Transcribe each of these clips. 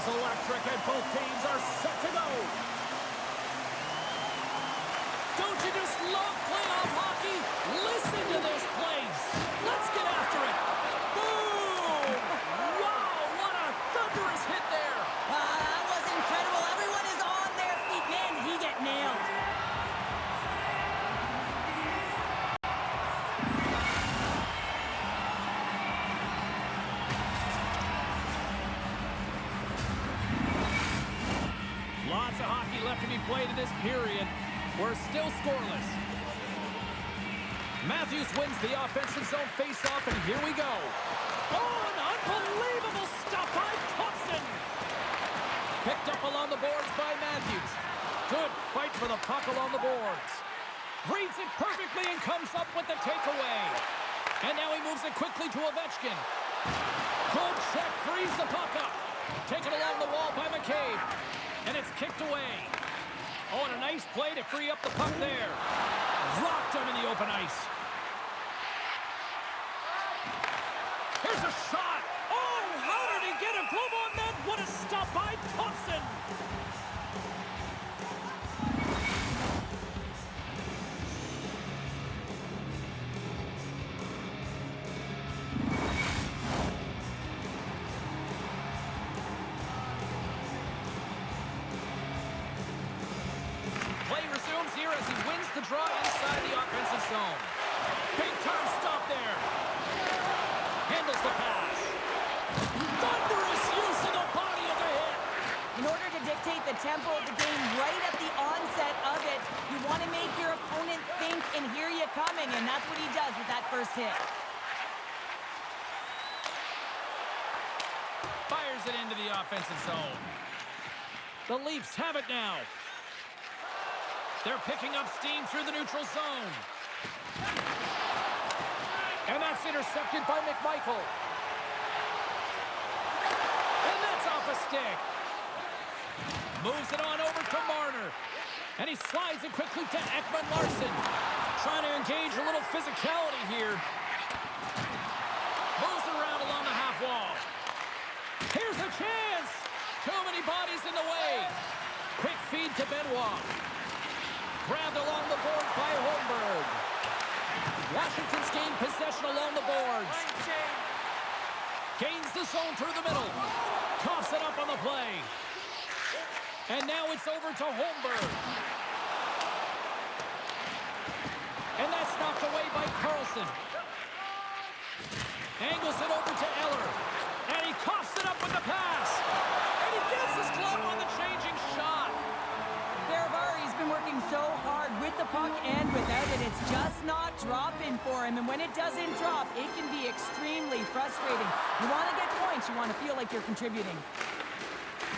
is electric and both teams are set to go. Don't you just love playoff hockey? Listen to this place. Let's get after it. Boom! Wow, what a thunderous hit there. That was incredible. Everyone is on their feet. Man, he get nailed. Lots of hockey left to be played in this period. We're still scoreless. Matthews wins the offensive zone faceoff, and here we go. Oh, an unbelievable stop by Thompson. Picked up along the boards by Matthews. Good fight for the puck along the boards. Reads it perfectly and comes up with the takeaway. And now he moves it quickly to Ovechkin. Good check, frees the puck up. Taken along the wall by McCabe. And it's kicked away. Oh, and a nice play to free up the puck there. Rocked him in the open ice. Here's a shot. Oh, how did he get a glove on that? What a stop by Thompson. Here as he wins the draw inside the offensive zone. Big time stop there. Handles the pass. Thunderous use of the body of the hit. In order to dictate the tempo of the game right at the onset of it, you want to make your opponent think and hear you coming, and that's what he does with that first hit. Fires it into the offensive zone. The Leafs have it now. They're picking up steam through the neutral zone. And that's intercepted by McMichael. And that's off a stick. Moves it on over to Marner. And he slides it quickly to Ekman Larsson. Trying to engage a little physicality here. Moves it around along the half wall. Here's a chance. Too many bodies in the way. Quick feed to Benoit. Grabbed along the boards by Holmberg. Washington's gained possession along the boards. Gains the zone through the middle. Coughs it up on the play. And now it's over to Holmberg. And that's knocked away by Carlson. Angles it over to Eller. And he coughs it up with the pass. And he gets his glove on the changing shot. He's been working so hard with the puck and without it. It's just not dropping for him. And when it doesn't drop, it can be extremely frustrating. You want to get points. You want to feel like you're contributing.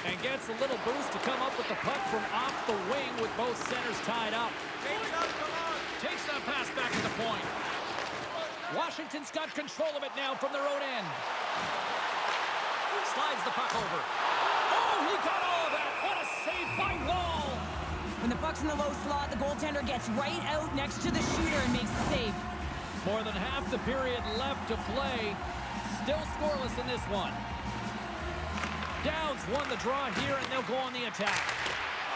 And gets a little boost to come up with the puck from off the wing with both centers tied up. Takes that pass back to the point. Washington's got control of it now from their own end. Slides the puck over. Oh, he got all of that. What a save by Wall. When the puck's in the low slot, the goaltender gets right out next to the shooter and makes the save. More than half the period left to play. Still scoreless in this one. Downs won the draw here, and they'll go on the attack.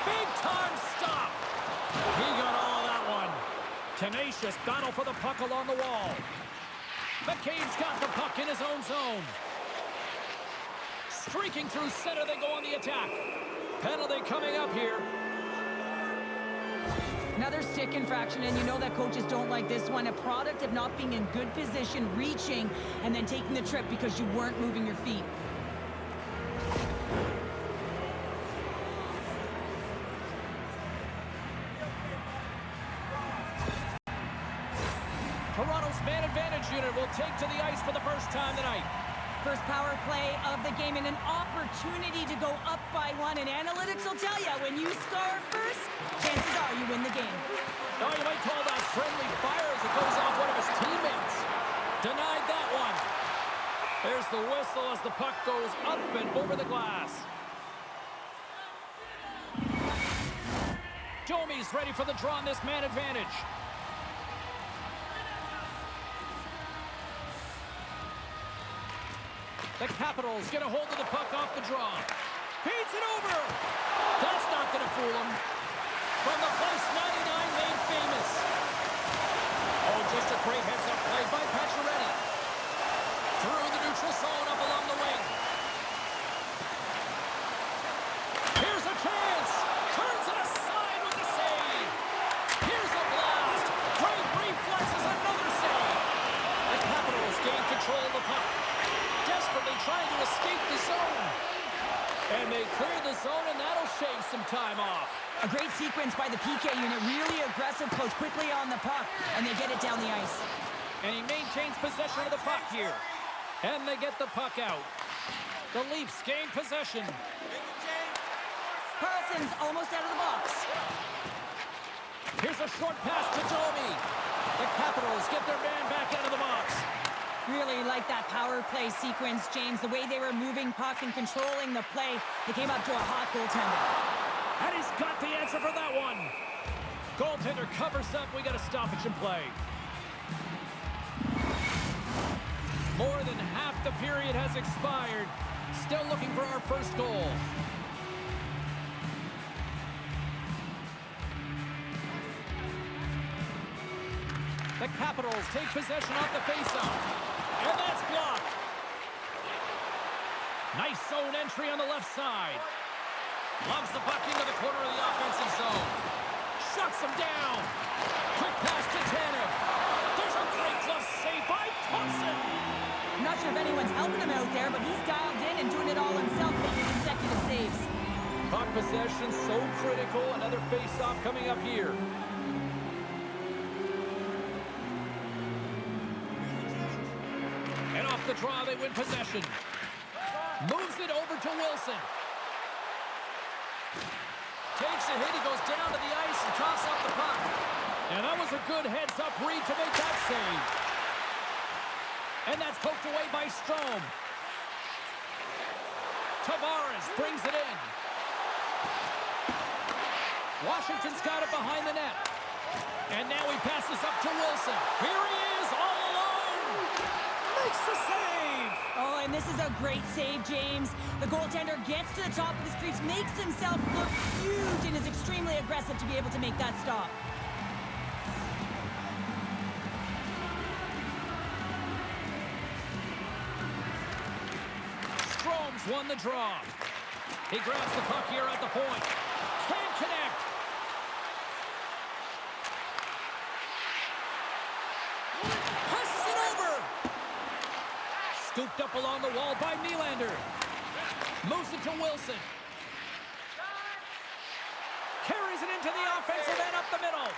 Big time stop. He got all of that one. Tenacious battle for the puck along the wall. McCabe's got the puck in his own zone. Streaking through center, they go on the attack. Penalty coming up here. Another stick infraction, and you know that coaches don't like this one. A product of not being in good position, reaching, and then taking the trip because you weren't moving your feet. Toronto's man advantage unit will take to the ice for the first time tonight. First power play of the game and an opportunity to go up by one. And analytics will tell you, when you score first, chances are you win the game. Oh, you might call that friendly fire as it goes off one of his teammates. Denied that one. There's the whistle as the puck goes up and over the glass. Domi's ready for the draw on this man advantage. The Capitals get a hold of the puck off the draw. Feeds it over. That's not going to fool him. From the place 99 made famous. Oh, just a great heads-up play by Pacioretty. Through the neutral zone up along the wing. Here's a chance. Turns it aside with the save. Here's a blast. Great reflexes, another save. The Capitals gain control of the puck. Desperately trying to escape the zone. And they clear the zone, and that'll shave some time off. A great sequence by the PK unit. Really aggressive, close quickly on the puck, and they get it down the ice. And he maintains possession of the puck here. And they get the puck out. The Leafs gain possession. Carlson's almost out of the box. Here's a short pass to Domi. The Capitals get their man back out of the box. Really like that power play sequence, James. The way they were moving puck and controlling the play. They came up to a hot goaltender. And he's got the answer for that one. Goaltender covers up. We got a stoppage in play. More than half the period has expired. Still looking for our first goal. The Capitals take possession off the faceoff. And that's blocked. Nice zone entry on the left side. Loves the puck into the corner of the offensive zone. Shuts him down. Quick pass to Tanev. There's a great glove save by Thompson. I'm not sure if anyone's helping him out there, but he's dialed in and doing it all himself, making consecutive saves. Puck possession so critical. Another face-off coming up here. And off the draw, they win possession. Moves it over to Wilson. Takes a hit. He goes down to the ice and tosses up the puck. And that was a good heads-up read to make that save. And that's poked away by Strome. Tavares brings it in. Washington's got it behind the net. And now he passes up to Wilson. Here he is, all alone. Makes the save. Oh, and this is a great save, James. The goaltender gets to the top of his crease, makes himself look huge, and is extremely aggressive to be able to make that stop. Strome's won the draw. He grabs the puck here at the point. Can't connect. Passes it over. Scooped up along the wall by Nylander. Moves it to Wilson. Carries it into the offensive end up the middle.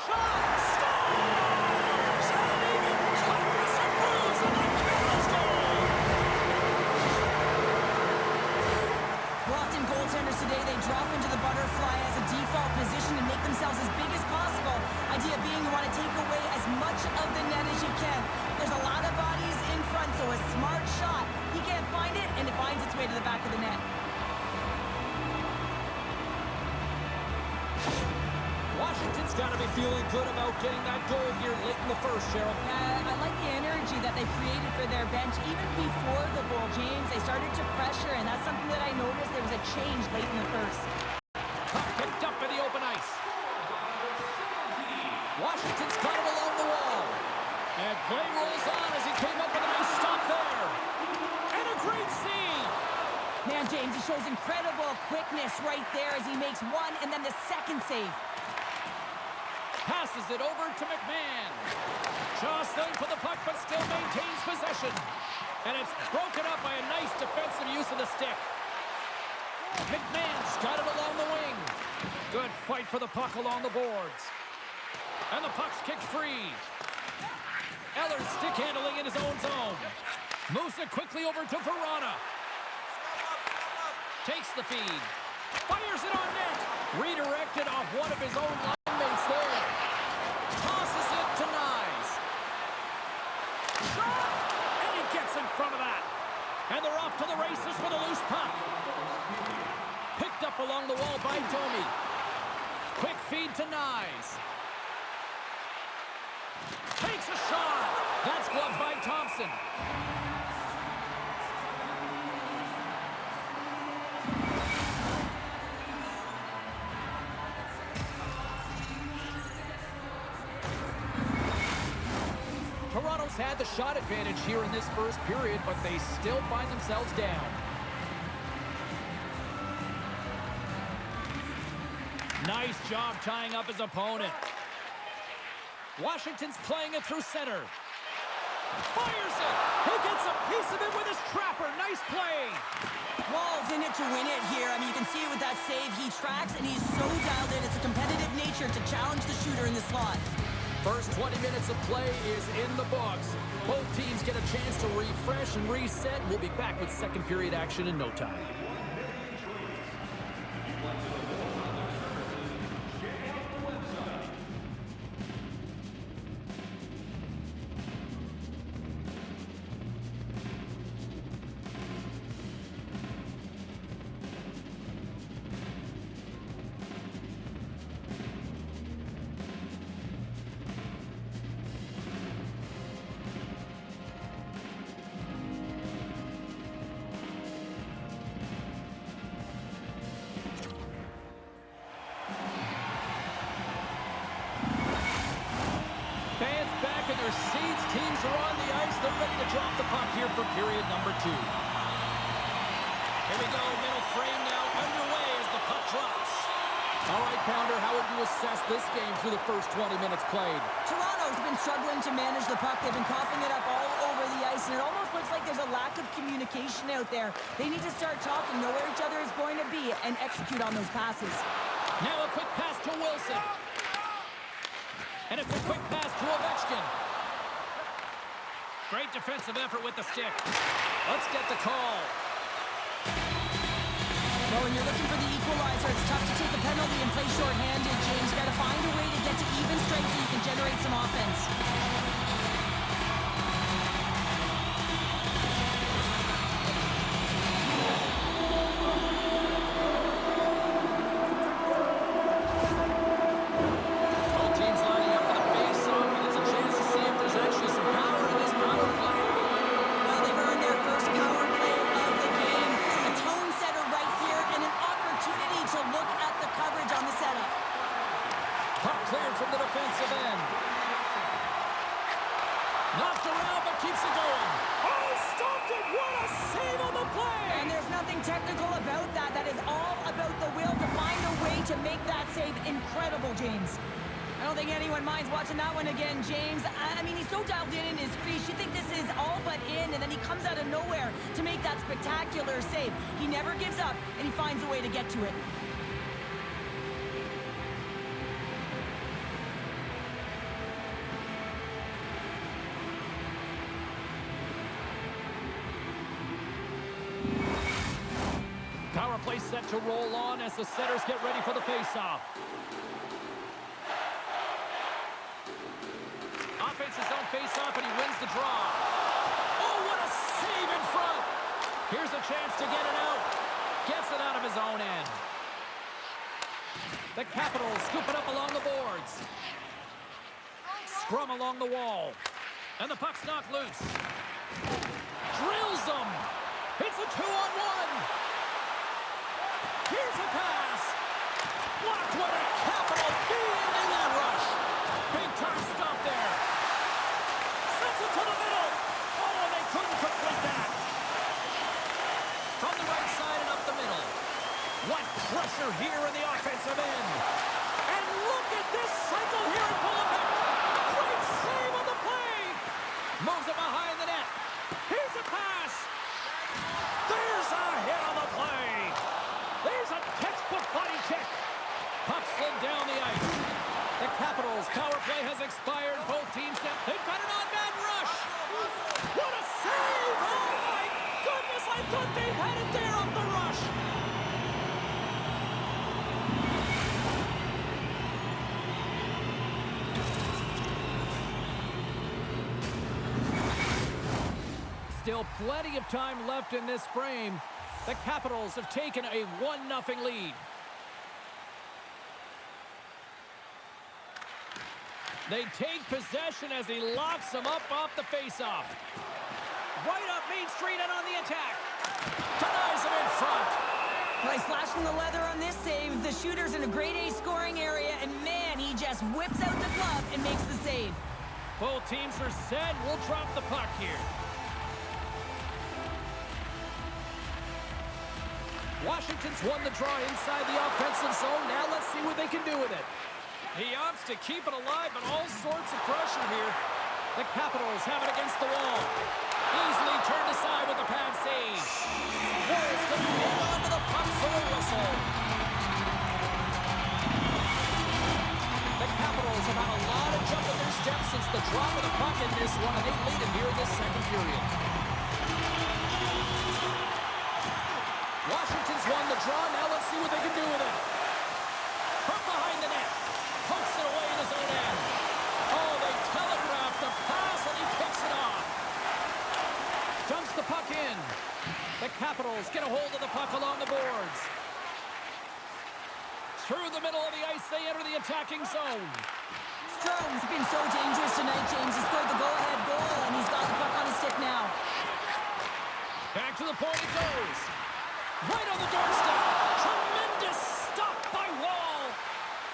Shot! Scores! And even covers and proves the Capitals goal! Often goaltenders today, they drop into the butterfly as a default position and make themselves as big as possible. Idea being you want to take away as much of the net as you can. There's a lot of bodies in front, so a smart shot. He can't find it, and it finds its way to the back of the net. Washington's got to be feeling good about getting that goal here late in the first, Cheryl. I like the energy that they created for their bench. Even before the goal, James, they started to pressure, and that's something that I noticed. There was a change late in the first. Puck picked up in the open ice. Washington's got it along the wall. And play rolls on as he came up with a nice stop there. And a great save. Man, James, he shows incredible quickness right there as he makes one and then the second save. Passes it over to McMahon. Jostling for the puck, but still maintains possession. And it's broken up by a nice defensive use of the stick. McMahon's got it along the wing. Good fight for the puck along the boards. And the puck's kicked free. Eller's stick handling in his own zone. Moves it quickly over to Verona. Takes the feed. Fires it on net. Redirected off one of his own linemates there. Tosses it to Nyes. Shot! And he gets in front of that. And they're off to the races for the loose puck. Picked up along the wall by Domi. Quick feed to Nyes. Takes a shot. That's gloved by Thompson. the shot advantage here in this first period, but they still find themselves down. Nice job tying up his opponent. Washington's playing it through center. Fires it. He gets a piece of it with his trapper. Nice play. Wall's in it to win it here. I mean, you can see it with that save. He tracks, and he's so dialed in. It's a competitive nature to challenge the shooter in the slot. First 20 minutes of play is in the books. Both teams get a chance to refresh and reset. We'll be back with second period action in no time. In their seats, teams are on the ice. They're ready to drop the puck here for period number 2. Here we go, middle frame now underway as the puck drops. All right, Pounder, how would you assess this game through the first 20 minutes played? Toronto's been struggling to manage the puck. They've been coughing it up all over the ice, and it almost looks like there's a lack of communication out there. They need to start talking, know where each other is going to be, and execute on those passes. Now a quick pass to Wilson. And it's a quick pass to Ovechkin. Great defensive effort with the stick. Let's get the call. Well, when you're looking for the equalizer, it's tough to take a penalty and play shorthanded, James. You got to find a way to get to even strength so you can generate some offense. From the defensive end. Knocked around, but keeps it going. Oh, stopped it! What a save on the play! And there's nothing technical about that. That is all about the will to find a way to make that save incredible, James. I don't think anyone minds watching that one again, James. I mean, he's so dialed in his crease. You think this is all but in, and then he comes out of nowhere to make that spectacular save. He never gives up, and he finds a way to get to it. Power play set to roll on as the setters get ready for the face-off. Offense's own face-off, and he wins the draw. Oh, what a save in front! Here's a chance to get it out. Gets it out of his own end. The Capitals scoop it up along the boards. Scrum along the wall. And the puck's knocked loose. Drills them. It's a 2-on-1. Here's a pass. Blocked with a capital B in that rush. Big time stop there. Sends it to the middle. Oh, they couldn't complete that. From the right side and up the middle. What pressure here in the offensive end. And look at this cycle here in Winnipeg. Great save on the play. Moves it behind the net. Here's a pass. There's a hit on the play. There's a textbook body check. Puck slid down the ice. The Capitals' power play has expired. Both teams they've got an on-man rush. What a save! Oh my goodness! I thought they had it there off the rush. Still plenty of time left in this frame. The Capitals have taken a 1-0 lead. They take possession as he locks them up off the faceoff. Right up Main Street and on the attack. Denies him in front. Nice slash from the leather on this save. The shooter's in a grade A scoring area, and man, he just whips out the glove and makes the save. Both teams are set. We'll drop the puck here. Washington's won the draw inside the offensive zone. Now let's see what they can do with it. He opts to keep it alive, but all sorts of pressure here. The Capitals have it against the wall. Easily turned aside with the pad save. Wolves going to hang on to the puck for a whistle. The Capitals have had a lot of jump in their steps since the drop of the puck in this one, and they lead it here in this second period. Washington's won the draw. Now let's see what they can do with it. From behind the net. Pokes it away in his own end. Oh, they telegraphed the pass, and he picks it off. Dumps the puck in. The Capitals get a hold of the puck along the boards. Through the middle of the ice, they enter the attacking zone. Strome's been so dangerous tonight, James. He scored the go-ahead goal, and he's got the puck on his stick now. Back to the point it goes. Right on the doorstep. Tremendous stop by Wall.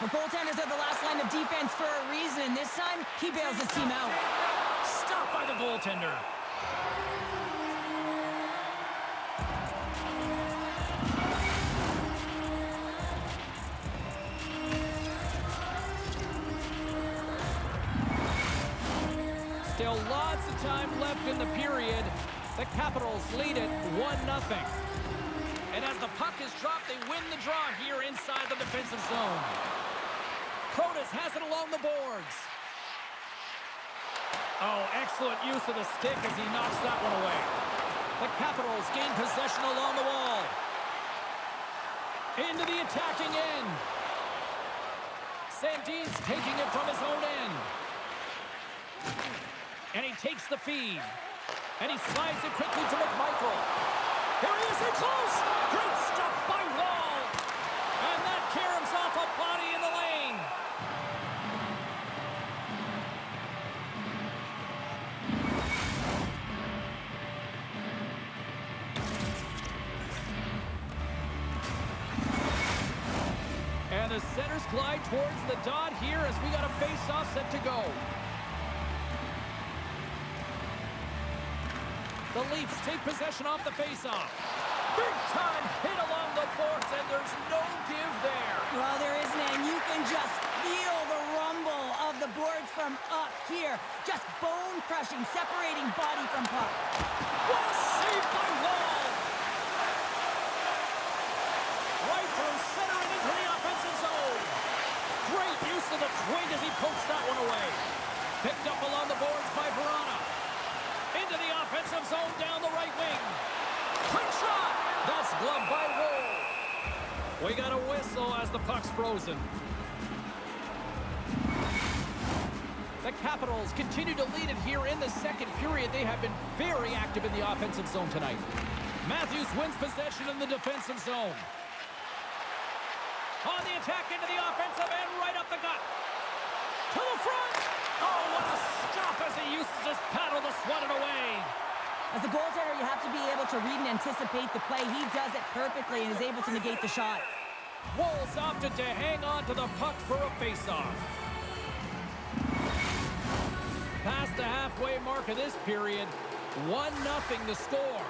The goaltenders are the last line of defense for a reason, and this time, he bails his team out. Stop by the goaltender. Still lots of time left in the period. The Capitals lead it 1-0. And as the puck is dropped, they win the draw here inside the defensive zone. Protas has it along the boards. Oh, excellent use of the stick as he knocks that one away. The Capitals gain possession along the wall. Into the attacking end. Sandin's taking it from his own end. And he takes the feed. And he slides it quickly to McMichael. Here he is in close. Great stuff by Wall. And that caroms off a body in the lane. And the centers glide towards the dot here as we got a face-off set to go. The Leafs take possession off the face-off. Big-time hit along the boards, and there's no give there. Well, there isn't, and you can just feel the rumble of the boards from up here. Just bone-crushing, separating body from puck. What a save by Wall! Right through center and into the offensive zone. Great use of the twink as he pokes that one away. Picked up along the boards by Verana. Into the offensive zone down the right wing. Quick shot! That's gloved by Woll. We got a whistle as the puck's frozen. The Capitals continue to lead it here in the second period. They have been very active in the offensive zone tonight. Matthews wins possession in the defensive zone. On the attack into the offensive end, right up the gut. To the front! Oh, what a stop as he uses his paddle to swat it away. As a goaltender, you have to be able to read and anticipate the play. He does it perfectly and is able to negate the shot. Wolves opted to hang on to the puck for a face-off. Past the halfway mark of this period, 1-0 the score.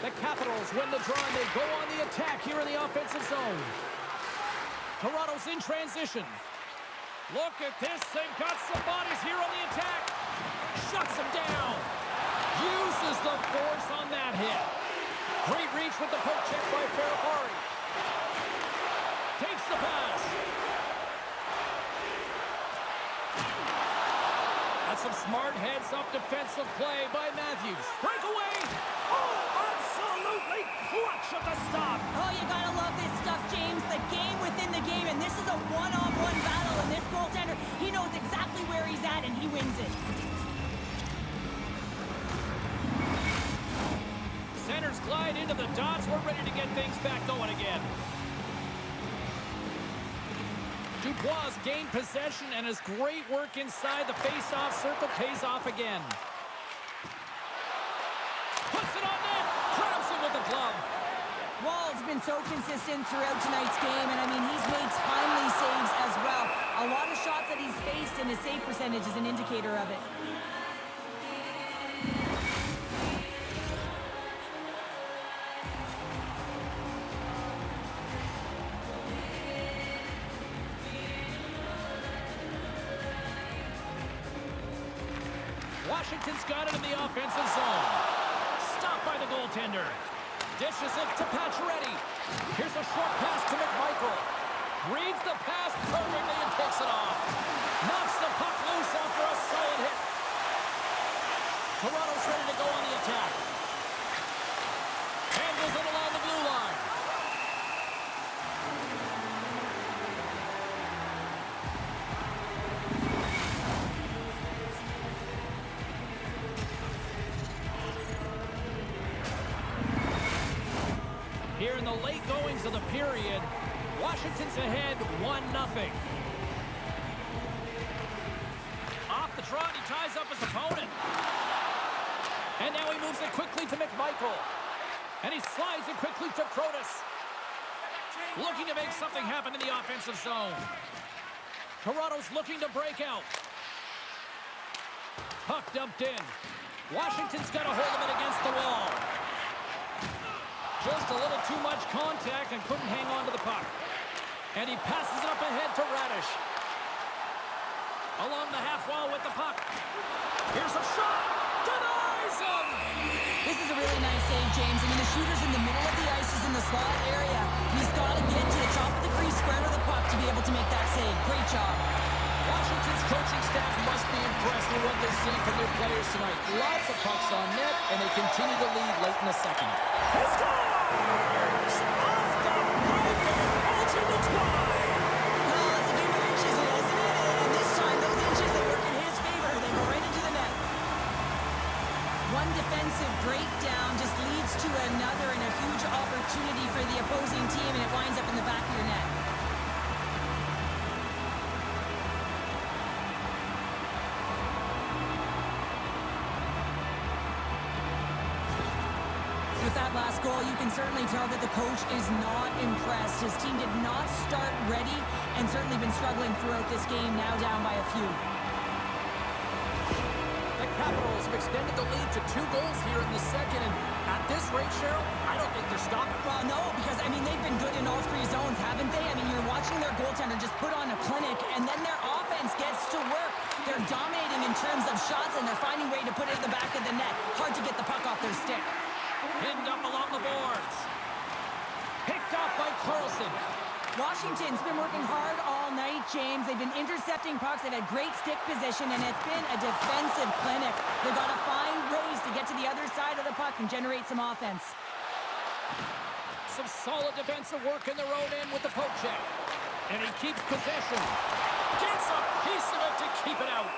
The Capitals win the draw and they go on the attack here in the offensive zone. Toronto's in transition. Look at this. They've got some bodies here on the attack. Shuts them down. Uses the force on that hit. Great reach with the poke check by Ferrari. Takes the pass. That's some smart heads-up defensive play by Matthews. Breakaway. Oh, absolutely clutch at the stop. Oh, you gotta love this stuff, James. The game within the game, and this is a one-on-one battle, and this goaltender, he knows exactly where he's at, and he wins it. Centers glide into the dots. We're ready to get things back going again. Dubois gained possession, and his great work inside the face-off circle pays off again. Puts it on net. Grabs him with the glove. Wall's been been so consistent throughout tonight's game, and I mean, he's made timely saves as well. A lot of shots that he's faced, and his save percentage is an indicator of it. Washington's got it in the offensive zone. Stopped by the goaltender. Dishes it to Pacioretty. Here's a short pass to McMichael. Reads the pass perfectly and takes it off. Knocks the puck loose after a solid hit. Toronto's ready to go on the attack. Handles it along the blue line. Here in the late goings of the period, Washington's ahead 1-0. Off the trot, he ties up his opponent. And now he moves it quickly to McMichael. And he slides it quickly to Protas. Looking to make something happen in the offensive zone. Toronto's looking to break out. Puck dumped in. Washington's got a hold of it against the wall. Just a little too much contact and couldn't hang on to the puck. And he passes it up ahead to Radish. Along the half wall with the puck. Here's a shot. Denies him. This is a really nice save, James. I mean, the shooter's in the middle of the ice. He's in the slot area. He's got to get to the top of the crease, square to the puck to be able to make that save. Great job. Washington's coaching staff must be impressed with what they've seen from their players tonight. Lots of pucks on net, and they continue to lead late in the second. He scores! Off the break and ultimate try! Well, it's a game of inches, isn't it? And this time, those inches, they work in his favor. They go right into the net. One defensive breakdown just leads to another and a huge opportunity for the opposing team, and it winds up in the back of your net. With that last goal, you can certainly tell that the coach is not impressed. His team did not start ready and certainly been struggling throughout this game, now down by a few. The Capitals have extended the lead to 2 goals here in the second, and at this rate, Cheryl, I don't think they're stopping. Well, no, because, I mean, they've been good in all 3 zones, haven't they? I mean, you're watching their goaltender just put on a clinic, and then their offense gets to work. They're dominating in terms of shots, and they're finding a way to put it in the back of the net. Hard to get the puck off their stick. Pinned up along the boards. Picked off by Carlson. Washington's been working hard all night, James. They've been intercepting pucks. They've had great stick position, and it's been a defensive clinic. They've got to find ways to get to the other side of the puck and generate some offense. Some solid defensive work in their own end with the poke check. And he keeps possession. Gets a piece of it to keep it out.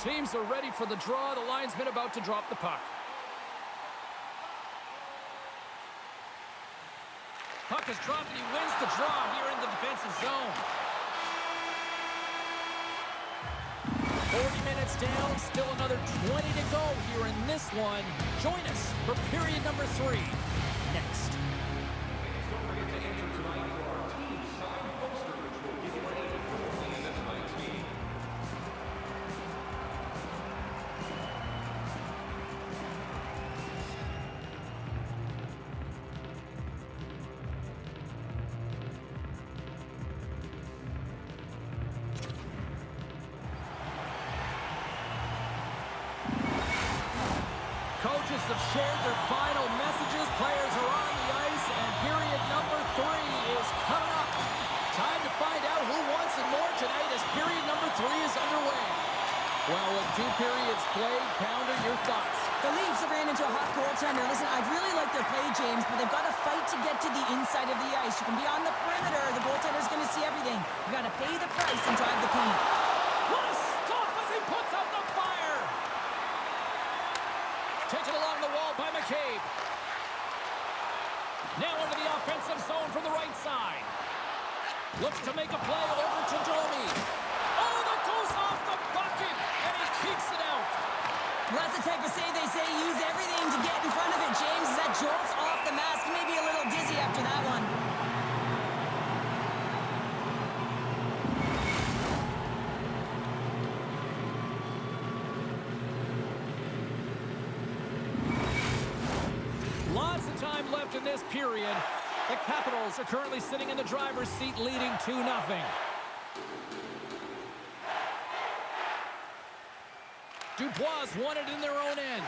Teams are ready for the draw. The linesman about to drop the puck. Puck is dropped and he wins the draw here in the defensive zone. 40 minutes down, still another 20 to go here in this one. Join us for period number 3 next. Coaches have shared their final messages. Players are on the ice, and period number 3 is coming up. Time to find out who wants it more tonight as period number 3 is underway. Well, with 2 periods played, Pounder, your thoughts? The Leafs have ran into a hot goaltender. Listen, I really like their play, James, but they've got to fight to get to the inside of the ice. You can be on the perimeter. The goaltender's going to see everything. You got to pay the price and drive the paint. What a stop as he puts out the fire! Taken along the wall by McCabe. Now into the offensive zone from the right side. Looks to make a play over to Domi. Oh, that goes off the bucket, and he keeps it out. Well, that's the type of save they say use everything to get in front of it, James. As that jolts off the mask, maybe a little dizzy after that one. Lots of time left in this period. The Capitals are currently sitting in the driver's seat, leading 2-0. Dubois won it in their own end.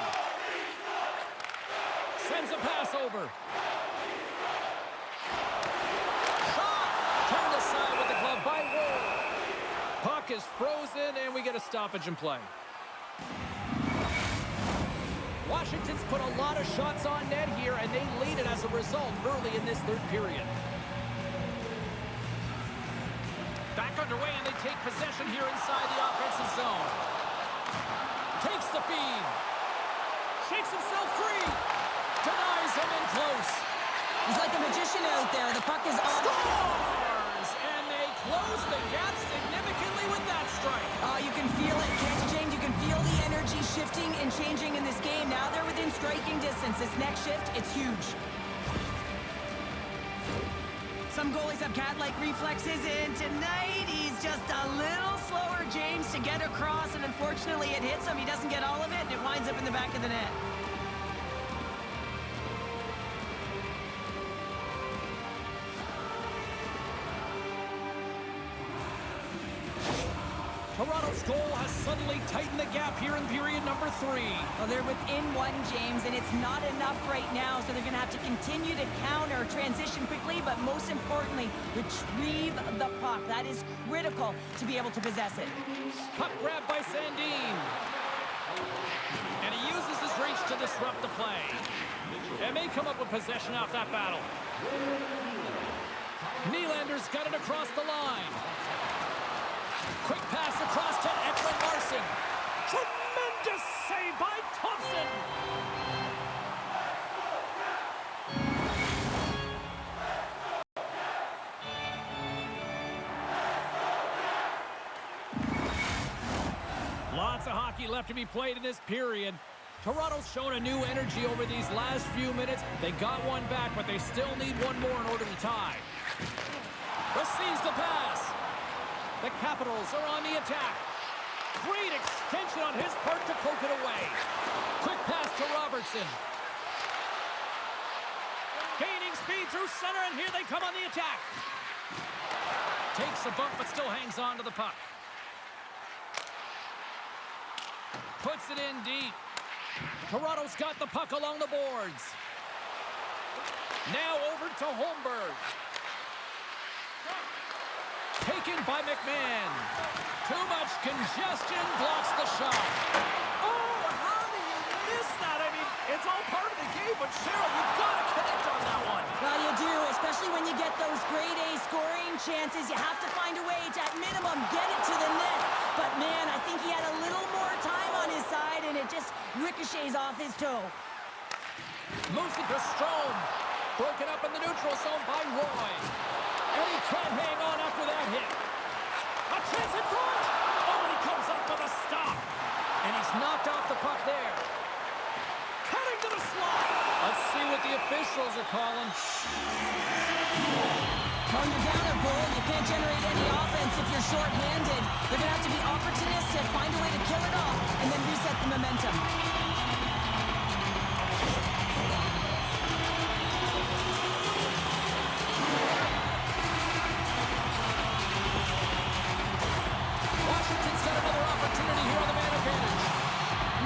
Sends a pass over. Shot! Turned aside with the glove by Ward. Puck is frozen, and we get a stoppage in play. Washington's put a lot of shots on net here, and they lead it as a result early in this third period. Back underway, and they take possession here inside the offensive zone. Takes the feed. Shakes himself free. Denies him in close. He's like a magician out there. The puck is on. Scores! And they close the gap significantly with that strike. Oh, you can feel it, can't you, James? You can feel the energy shifting and changing in this game. Now they're within striking distance. This next shift, it's huge. Some goalies have cat-like reflexes, and tonight he's just a little slower, James, to get across, and unfortunately it hits him. He doesn't get all of it, and it winds up in the back of the net. Toronto's goal has suddenly tightened the gap here in period number 3. Well, they're within one, James, and it's not enough right now, so they're going to have to continue to counter, transition quickly, but most importantly, retrieve the puck. That is critical to be able to possess it. Puck grabbed by Sandin. And he uses his reach to disrupt the play. And may come up with possession off that battle. Nylander's got it across the line. Quick pass across to Ekman Larsson. Tremendous save by Thompson. Lots of hockey left to be played in this period. Toronto's shown a new energy over these last few minutes. They got one back, but they still need one more in order to tie. Receives the pass. The Capitals are on the attack. Great extension on his part to poke it away. Quick pass to Robertson. Gaining speed through center, and here they come on the attack. Takes a bump, but still hangs on to the puck. Puts it in deep. Toronto's got the puck along the boards. Now over to Holmberg. Taken by McMahon. Too much congestion, blocks the shot. Oh, how do you miss that? I mean, it's all part of the game, but Cheryl, you've got to connect on that one. Well, you do, especially when you get those grade A scoring chances. You have to find a way to, at minimum, get it to the net. But, man, I think he had a little more time on his side, and it just ricochets off his toe. Moves it to Strome. Broken up in the neutral zone by Roy. And he can't hang on after that hit. A chance in front. Oh, and he comes up with a stop. And he's knocked off the puck there. Cutting to the slot. Let's see what the officials are calling. When you're down a goal, you can't generate any offense if you're short-handed. They're going to have to be opportunistic, find a way to kill it off, and then reset the momentum. Washington's got another opportunity here on the man advantage.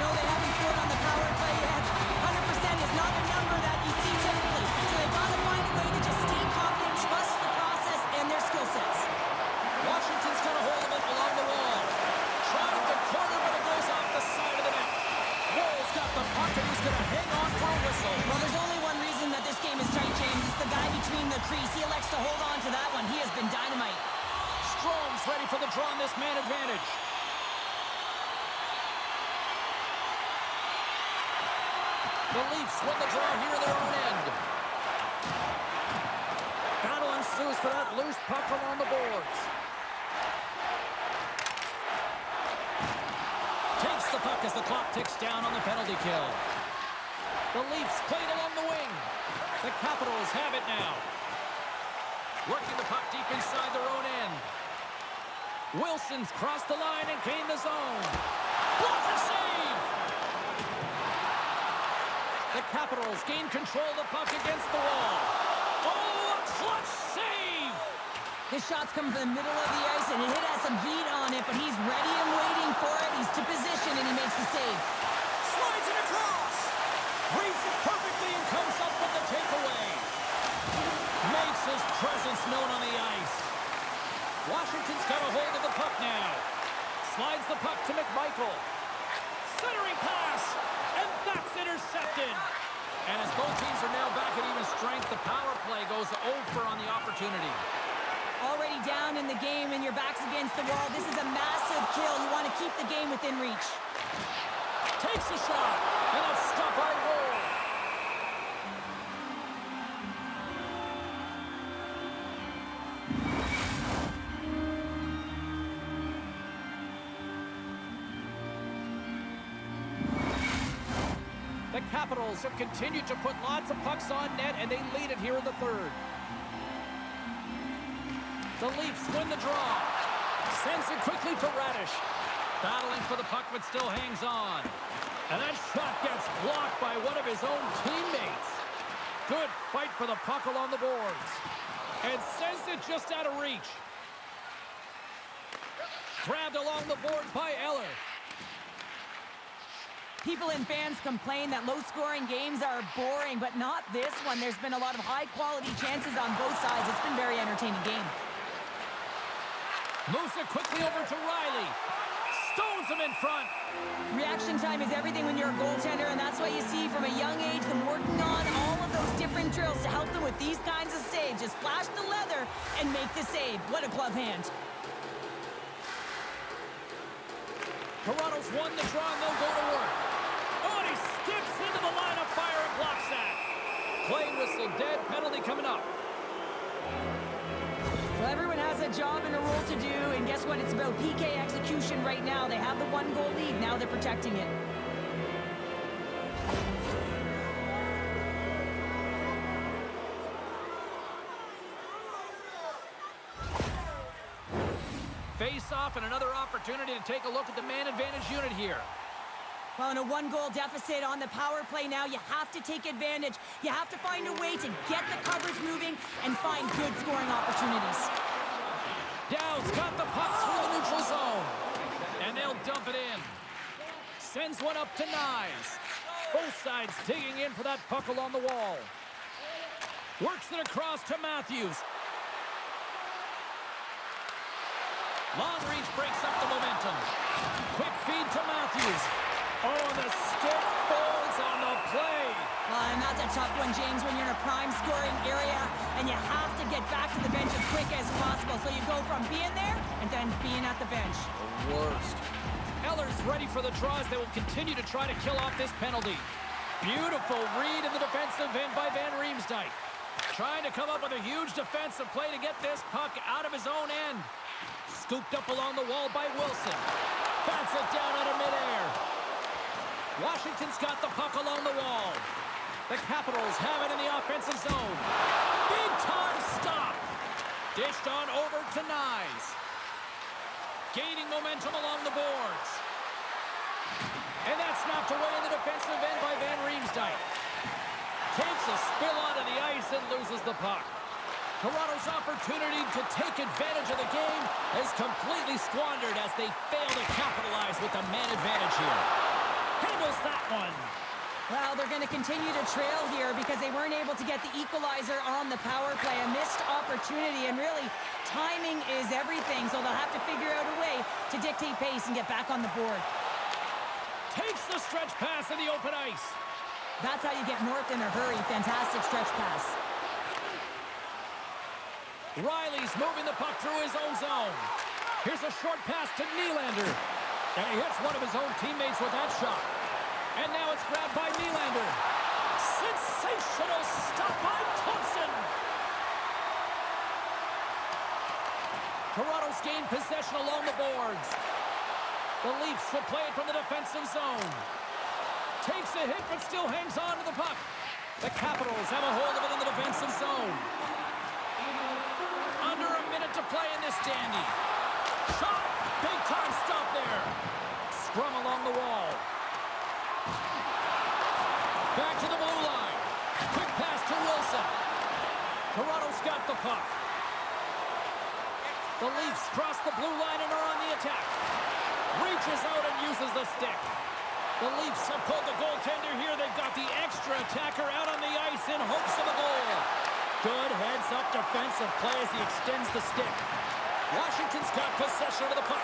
No, they haven't scored on the power play yet. 100% is not a number that you see typically. So they've got to find a way to just stay confident, trust the process and their skill sets. Washington's got a hold of it along the wall. Tried the corner, but it goes off the side of the net. Wall's got the puck, and he's going to hang on for a whistle. Well, there's only one reason that this game is tight, James. It's the guy between the crease. He elects to hold on to that one. He has been dynamite. Strome's ready for the draw on this man advantage. The Leafs win the draw here in their own end. Battle ensues for that loose puck along the boards. Takes the puck as the clock ticks down on the penalty kill. The Leafs played along the wing. The Capitals have it now. Working the puck deep inside their own end. Wilson's crossed the line and gained the zone. Blocker save! The Capitals gain control of the puck against the wall. Oh, a clutch save! His shots come from the middle of the ice, and it has some heat on it, but he's ready and waiting for it. He's to position, and he makes the save. Slides it across! Reads it perfectly and comes up with the takeaway. Makes his presence known on the ice. Washington's got a hold of the puck now. Slides the puck to McMichael. Centering pass, and that's intercepted. And as both teams are now back at even strength, the power play goes over on the opportunity. Already down in the game, and your back's against the wall. This is a massive kill. You want to keep the game within reach. Takes a shot, and a stop by Ward. The Capitals have continued to put lots of pucks on net, and they lead it here in the third. The Leafs win the draw. Sends it quickly to Radish. Battling for the puck, but still hangs on. And that shot gets blocked by one of his own teammates. Good fight for the puck along the boards. And sends it just out of reach. Grabbed along the board by Eller. People and fans complain that low-scoring games are boring, but not this one. There's been a lot of high-quality chances on both sides. It's been a very entertaining game. Moves it quickly over to Riley. Stones him in front. Reaction time is everything when you're a goaltender, and that's why you see from a young age them working on all of those different drills to help them with these kinds of saves. Just flash the leather and make the save. What a glove hand. Toronto's won the draw, and they'll go to work. Oh, and he skips into the line of fire and blocks that. Play whistle dead, penalty coming up. Well, everyone has a job and a role to do, and guess what? It's about PK execution right now. They have the one-goal lead. Now they're protecting it. Face-off and another opportunity to take a look at the man advantage unit here. Well, in a one-goal deficit on the power play now, you have to take advantage. You have to find a way to get the coverage moving and find good scoring opportunities. Dowd's got the puck through the neutral zone. And they'll dump it in. Sends one up to Nyes. Both sides digging in for that puck along the wall. Works it across to Matthews. Long reach breaks up the momentum. Quick feed to Matthews. Oh, the stick folds on the play. And that's a tough one, James, when you're in a prime scoring area and you have to get back to the bench as quick as possible. So you go from being there and then being at the bench. The worst. Eller's ready for the draws. They will continue to try to kill off this penalty. Beautiful read in the defensive end by Van Riemsdyk. Trying to come up with a huge defensive play to get this puck out of his own end. Scooped up along the wall by Wilson. Bats it down out of midair. Washington's got the puck along the wall. The Capitals have it in the offensive zone. Big time stop. Dished on over to Nyes. Gaining momentum along the boards. And that's knocked away in the defensive end by Van Riemsdyk. Takes a spill onto the ice and loses the puck. Toronto's opportunity to take advantage of the game is completely squandered as they fail to capitalize with the man advantage here. Handles that one. Well, they're going to continue to trail here because they weren't able to get the equalizer on the power play. A missed opportunity, and really, timing is everything, so they'll have to figure out a way to dictate pace and get back on the board. Takes the stretch pass in the open ice. That's how you get north in a hurry. Fantastic stretch pass. Riley's moving the puck through his own zone. Here's a short pass to Nylander. And he hits one of his own teammates with that shot. And now it's grabbed by Nylander. Sensational stop by Thompson. Toronto's gained possession along the boards. The Leafs will play it from the defensive zone. Takes a hit, but still hangs on to the puck. The Capitals have a hold of it in the defensive zone. Under a minute to play in this dandy. Shot! Big time stop there. Scrum along the wall. Back to the blue line. Quick pass to Wilson. Toronto's got the puck. The Leafs cross the blue line and are on the attack. Reaches out and uses the stick. The Leafs have pulled the goaltender here. They've got the extra attacker out on the ice in hopes of a goal. Good heads-up defensive play as he extends the stick. Washington's got possession of the puck.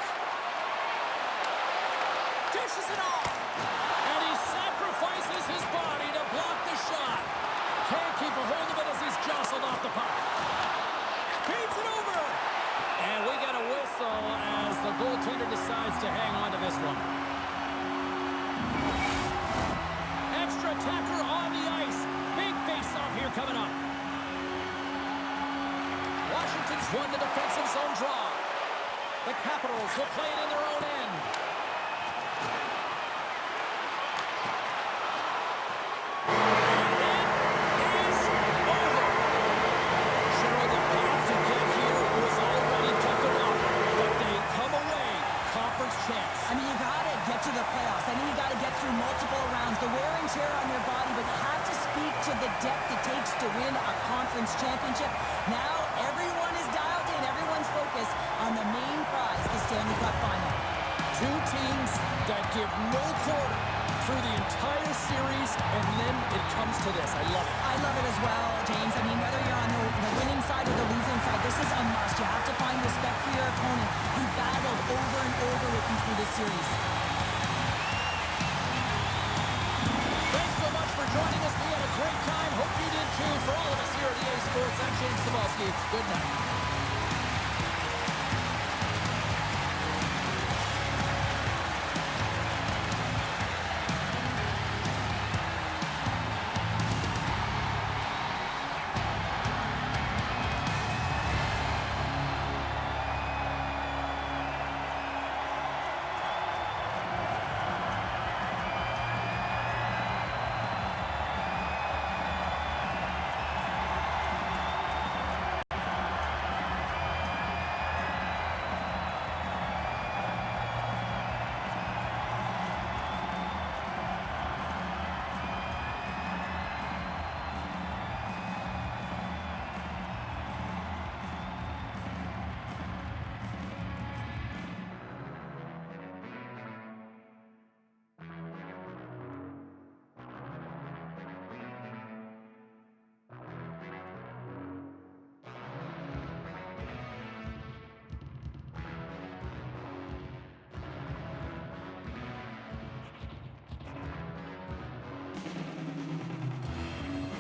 Dishes it off. And he sacrifices his body to block the shot. Can't keep a hold of it as he's jostled off the puck. Feeds it over. And we got a whistle as the goaltender decides to hang on to this one. Extra attacker on the ice. Big face-off here coming up. Washington's won the defensive zone draw. The Capitals will play it in their own end. And it is over. Sure, the path to get here was already tough enough, but they come away conference champs. I mean, you gotta get to the playoffs. I mean, you gotta get through multiple rounds. The wear and tear on your body, but you have to speak to the depth it takes to win a conference championship. Now, everyone is dialed in. Everyone's focused on the main prize, the Stanley Cup Final. Two teams that give no quarter through the entire series, and then it comes to this. I love it. I love it as well, James. I mean, whether you're on the winning side or the losing side, this is a must. You have to find respect for your opponent who battled over and over with you through this series. Thanks so much for joining us. We had a great time. Hope you did too. For all of us here at EA Sports, I'm James Cybulski. Good night.